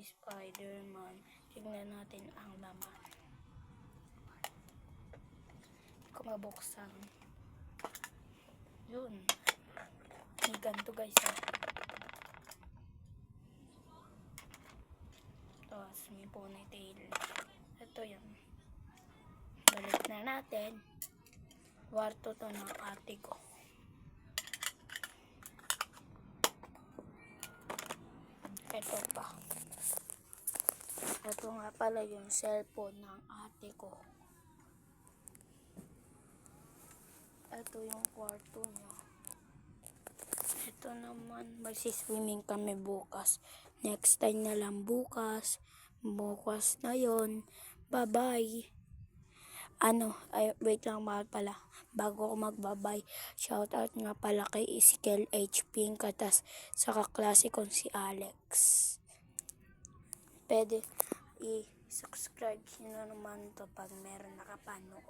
Spider-Man. Tingnan natin ang laman. Kung mabuksan. Yun. May ganito guys. Tapos may ponytail. Ito yan. Balik na natin. Kwarto to ng ate ko. Ito pa. Ito nga pala yung cellphone ng ate ko. Ito yung kwarto niya. Ito naman, magsiswimming kami bukas. Next time na lang bukas. Bukas na yon. Bye-bye. Wait lang pala. Bago ako magbabay, shoutout nga pala kay Ezekiel H. Pink katas sa kaklase kong si Alex. Pwede i-subscribe nyo naman to pag meron nakapanood.